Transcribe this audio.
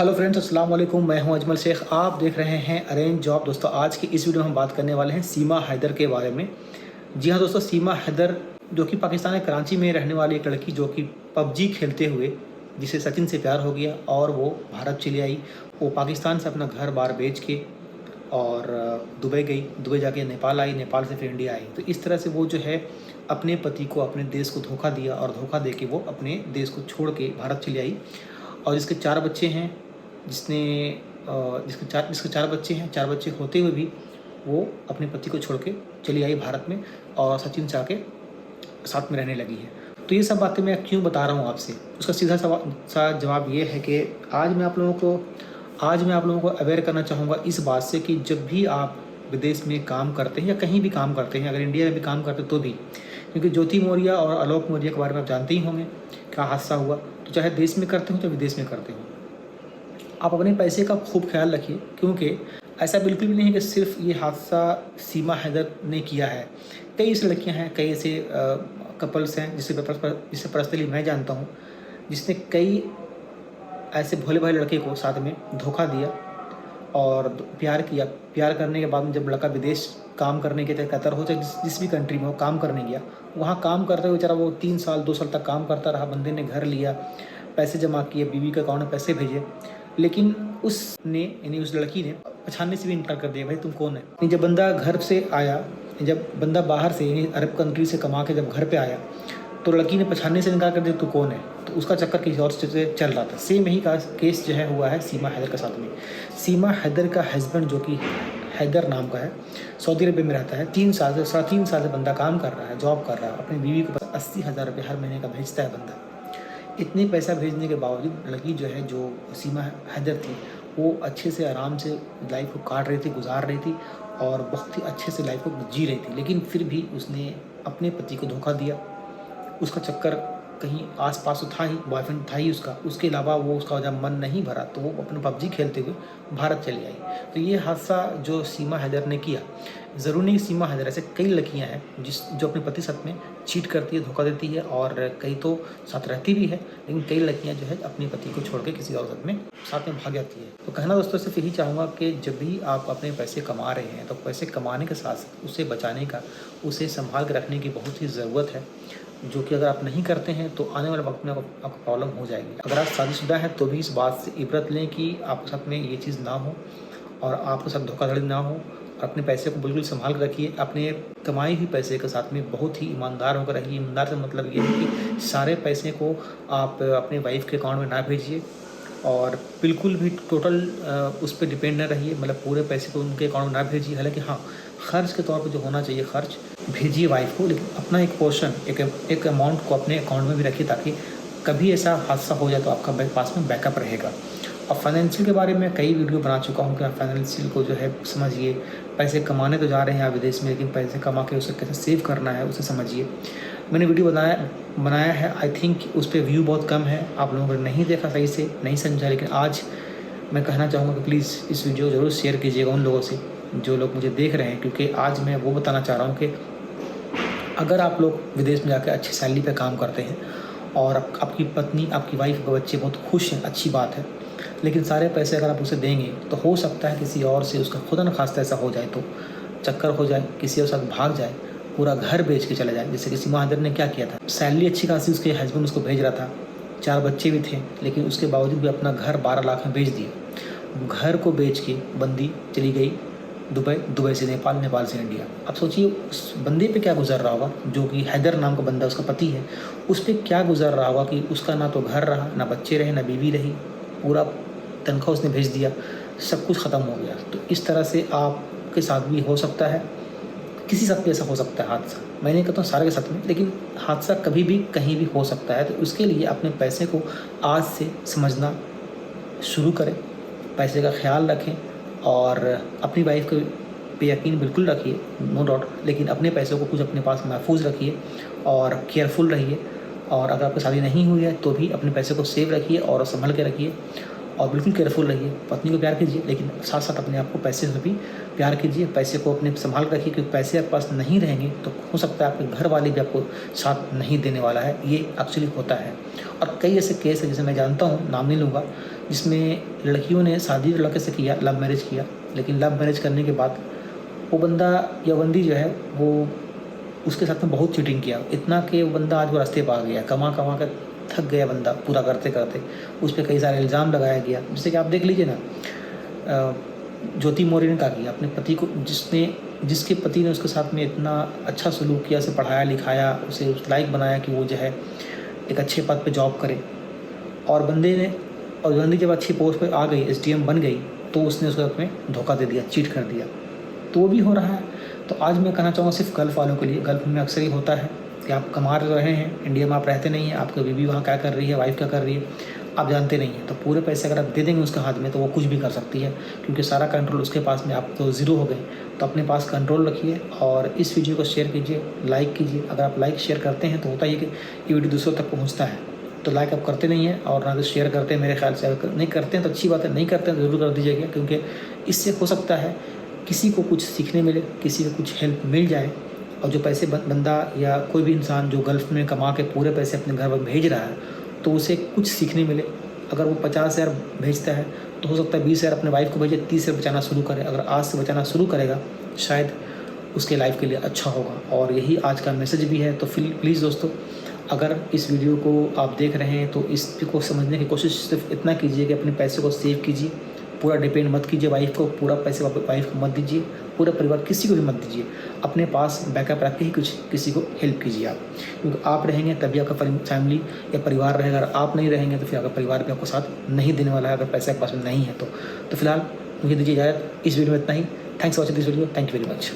Hello friends, अस्सलाम वालेकुम। मैं हूं अजमल शेख। आप देख रहे हैं अरेंज जॉब। दोस्तों, आज की इस वीडियो में हम बात करने वाले हैं सीमा हैदर के बारे में। जी हाँ दोस्तों, सीमा हैदर जो कि पाकिस्तान के कराची में रहने वाली एक लड़की, जो कि पबजी खेलते हुए जिसे सचिन से प्यार हो गया और वो भारत चली आई। वो पाकिस्तान से अपना घर बार बेच के और दुबई गई। दुबई जाके नेपाल आई, नेपाल से फिर इंडिया आई। तो इस तरह से वो जो है अपने पति को, अपने देश को धोखा दिया और धोखा दे के वो अपने देश को छोड़ के भारत चली आई। और जिसके 4 बच्चे हैं, जिसके चार बच्चे हैं, 4 बच्चे होते हुए भी वो अपने पति को छोड़ के चली आई भारत में और सचिन शाह के साथ में रहने लगी है। तो ये सब बातें मैं क्यों बता रहा हूँ आपसे, उसका सीधा सा जवाब ये है कि आज मैं आप लोगों को अवेयर करना चाहूँगा इस बात से कि जब भी आप विदेश में काम करते हैं या कहीं भी काम करते हैं, अगर इंडिया में भी काम करते तो भी, क्योंकि ज्योति मौर्य और आलोक मौर्य के बारे में आप जानते ही होंगे क्या हादसा हुआ। तो चाहे देश में करते हो चाहे विदेश में करते हो, आप अपने पैसे का खूब ख्याल रखिए, क्योंकि ऐसा बिल्कुल भी नहीं है कि सिर्फ ये हादसा सीमा हैदर ने किया है। कई ऐसी लड़कियां हैं, कई ऐसे कपल्स हैं जिसे पर्सनली मैं जानता हूँ, जिसने कई ऐसे भोले भाले लड़के को साथ में धोखा दिया और प्यार किया। प्यार करने के बाद में जब लड़का विदेश काम करने के, चाहे कतर हो चाहे जिस भी कंट्री में वो काम करने गया, वहाँ काम करते हुए बेचारा वो 3 साल 2 साल तक काम करता रहा। बंदे ने घर लिया, पैसे जमा किए, बीवी के अकाउंट में पैसे भेजे, लेकिन उसने यानी उस लड़की ने पहचानने से भी इनकार कर दिया, भाई तुम कौन है। जब बंदा घर से आया, जब बंदा बाहर से यानी अरब कंट्री से कमा के जब घर पे आया, तो लड़की ने पहचानने से इनकार कर दिया, तू कौन है। तो उसका चक्कर किसी और से चल रहा था। सेम यही का केस जो है हुआ है सीमा हैदर के साथ में। सीमा हैदर का हस्बैंड, जो कि हैदर नाम का है, सऊदी अरब में रहता है। 3 साल से बंदा काम कर रहा है, जॉब कर रहा है। अपनी बीवी को 80,000 रुपये हर महीने का भेजता है बंदा। इतने पैसा भेजने के बावजूद लड़की जो है, जो सीमा हैदर थी, वो अच्छे से आराम से लाइफ को काट रही थी, गुजार रही थी और बहुत ही अच्छे से लाइफ को जी रही थी। लेकिन फिर भी उसने अपने पति को धोखा दिया। उसका चक्कर कहीं आस-पास तो था ही, बॉयफ्रेंड था ही उसका। उसके अलावा वो उसका जब मन नहीं भरा तो वो अपने पबजी खेलते हुए भारत चली आई। तो ये हादसा जो सीमा हैदर ने किया, ज़रूर नहीं सीमा हैदर, ऐसे कई लड़कियां हैं जो अपने पति साथ में चीट करती है, धोखा देती है और कई तो साथ रहती भी है, लेकिन कई लड़कियां जो है अपने पति को छोड़ के किसी और साथ में भाग जाती है। तो कहना दोस्तों सिर्फ यही चाहूँगा कि जब भी आप अपने पैसे कमा रहे हैं तो पैसे कमाने के साथ साथ उसे बचाने का, उसे संभाल कर रखने की बहुत ही ज़रूरत है, जो कि अगर आप नहीं करते हैं तो आने वाले वक्त में आपको प्रॉब्लम हो जाएगी। अगर आप शादीशुदा हैं तो भी इस बात से इबरत लें कि आपके साथ में ये चीज़ ना हो और आपके साथ धोखाधड़ी ना हो। और अपने पैसे को बिल्कुल संभाल कर रखिए। अपने कमाई हुई पैसे के साथ में बहुत ही ईमानदार होकर रहिए। ईमानदार से मतलब ये है कि सारे पैसे को आप अपने वाइफ के अकाउंट में ना भेजिए और बिल्कुल भी टोटल उस पर डिपेंड न रहिए, मतलब पूरे पैसे को उनके अकाउंट में ना भेजिए। हालांकि हाँ, खर्च के तौर पर जो होना चाहिए खर्च भेजिए वाइफ को, लेकिन अपना एक पोर्शन, एक अमाउंट को अपने अकाउंट में भी रखिए, ताकि कभी ऐसा हादसा हो जाए तो आपका पास में बैकअप रहेगा। और फाइनेंशियल के बारे में कई वीडियो बना चुका हूँ कि आप फाइनेंशियल को जो है समझिए। पैसे कमाने तो जा रहे हैं आप विदेश में, लेकिन पैसे कमा के उसे कैसे सेव करना है उसे समझिए। मैंने वीडियो बनाया है, आई थिंक उस पर व्यू बहुत कम है, आप लोगों ने नहीं देखा, सही से नहीं समझा। लेकिन आज मैं कहना चाहूँगा कि प्लीज़ इस वीडियो को ज़रूर शेयर कीजिएगा उन लोगों से जो लोग मुझे देख रहे हैं, क्योंकि आज मैं वो बताना चाह रहा हूँ कि अगर आप लोग विदेश में जाकर अच्छी सैलरी पे काम करते हैं और आपकी पत्नी, आपकी वाइफ, के बच्चे बहुत खुश हैं, अच्छी बात है, लेकिन सारे पैसे अगर आप उसे देंगे तो हो सकता है किसी और से उसका खुदा न खास्ता ऐसा हो जाए, तो चक्कर हो जाए, किसी और साथ भाग जाए, पूरा घर बेच के चले जाए। जैसे कि सीमा हैदर ने क्या किया था। सैलरी अच्छी खासी उसके हस्बैंड उसको भेज रहा था, 4 बच्चे भी थे, लेकिन उसके बावजूद भी अपना घर 12 लाख में बेच दिया। घर को बेच के बंदी चली गई दुबई, दुबई से नेपाल, नेपाल से इंडिया। अब सोचिए उस बंदे पे क्या गुजर रहा होगा, जो कि हैदर नाम का बंदा उसका पति है, उस पर क्या गुजर रहा होगा कि उसका ना तो घर रहा, ना बच्चे रहे, ना बीवी रही, पूरा तनख्वाह उसने भेज दिया, सब कुछ ख़त्म हो गया। तो इस तरह से आपके साथ भी हो सकता है, किसी साथ भी ऐसा हो सकता है हादसा। मैं नहीं कहता हूँ सारे के साथ में, लेकिन हादसा कभी भी कहीं भी हो सकता है। तो उसके लिए अपने पैसे को आज से समझना शुरू करें, पैसे का ख्याल रखें और अपनी वाइफ पे यकीन बिल्कुल रखिए, नो डाउट, लेकिन अपने पैसों को कुछ अपने पास महफूज रखिए और केयरफुल रहिए। और अगर आपकी शादी नहीं हुई है तो भी अपने पैसे को सेव रखिए और संभल के रखिए और बिल्कुल केयरफुल रहिए। पत्नी को प्यार कीजिए, लेकिन साथ साथ अपने आप को पैसे से भी प्यार कीजिए। पैसे को अपने संभाल कर रखिए, क्योंकि पैसे आपके पास नहीं रहेंगे तो हो सकता है आपके घर वाले भी आपको साथ नहीं देने वाला है। ये एक्चुअली होता है और कई ऐसे केस है जिसे मैं जानता हूँ, नाम नहीं लूँगा, जिसमें लड़कियों ने शादी लड़के से किया, लव मैरिज किया, लेकिन लव मैरिज करने के बाद वो बंदा या बंदी जो है वो उसके साथ में बहुत चीटिंग किया, इतना कि वो बंदा आज वो रास्ते पर आ गया, कमा कमा कर थक गया बंदा पूरा करते करते। उस पर कई सारे इल्ज़ाम लगाया गया, जैसे कि आप देख लीजिए ना, ज्योति मौर्य ने क्या किया अपने पति को, जिसके पति ने उसके साथ में इतना अच्छा सलूक किया, उसे पढ़ाया लिखाया, उसे लायक बनाया कि वो जो है एक अच्छे पद पे जॉब करे, और बंदी जब अच्छी पोस्ट पे आ गई, SDM बन गई, तो उसने उसके साथ में धोखा दे दिया, चीट कर दिया। तो वो भी हो रहा है। तो आज मैं कहना चाहूँगा सिर्फ गल्फ़ वालों के लिए, गल्फ़ में अक्सर ही होता है कि आप कमा रहे हैं, इंडिया में आप रहते नहीं हैं, आपकी बीवी वहाँ क्या कर रही है, वाइफ क्या कर रही है, आप जानते नहीं हैं। तो पूरे पैसे अगर आप दे देंगे उसके हाथ में तो वो कुछ भी कर सकती है, क्योंकि सारा कंट्रोल उसके पास में, आप तो ज़ीरो हो गए। तो अपने पास कंट्रोल रखिए और इस वीडियो को शेयर कीजिए, लाइक कीजिए। अगर आप लाइक शेयर करते हैं तो होता ही है कि ये वीडियो दूसरों तक पहुँचता है। तो लाइक आप करते नहीं हैं और ना तो शेयर करते हैं, मेरे ख्याल से अगर नहीं करते हैं तो अच्छी बात है, नहीं करते हैं तो ज़रूर कर दीजिएगा, क्योंकि इससे हो सकता है किसी को कुछ सीखने मिले, किसी को कुछ हेल्प मिल जाए। और जो पैसे बंदा या कोई भी इंसान जो गल्फ़ में कमा के पूरे पैसे अपने घर पर भेज रहा है, तो उसे कुछ सीखने मिले। अगर वो 50,000 भेजता है तो हो सकता है 20,000 अपने वाइफ को भेजे, 30 से बचाना शुरू करे। अगर आज से बचाना शुरू करेगा शायद उसके लाइफ के लिए अच्छा होगा, और यही आज का मैसेज भी है। तो प्लीज़ दोस्तों, अगर इस वीडियो को आप देख रहे हैं तो इसको समझने की कोशिश सिर्फ इतना कीजिए कि अपने पैसे को सेव कीजिए, पूरा डिपेंड मत कीजिए वाइफ को, पूरा पैसे वाइफ को मत दीजिए, पूरा परिवार किसी को भी मत दीजिए। अपने पास बैकअप रख के ही कुछ किसी को हेल्प कीजिए आप, क्योंकि आप रहेंगे तभी आपका फैमिली या परिवार रहेगा। अगर आप नहीं रहेंगे तो फिर आपका परिवार भी आपको साथ नहीं देने वाला है, अगर पैसा आपके पास में नहीं है तो। फिलहाल मुझे दीजिए इजाज़त, इस वीडियो में इतना ही। Thanks for watching this video, thank you very much.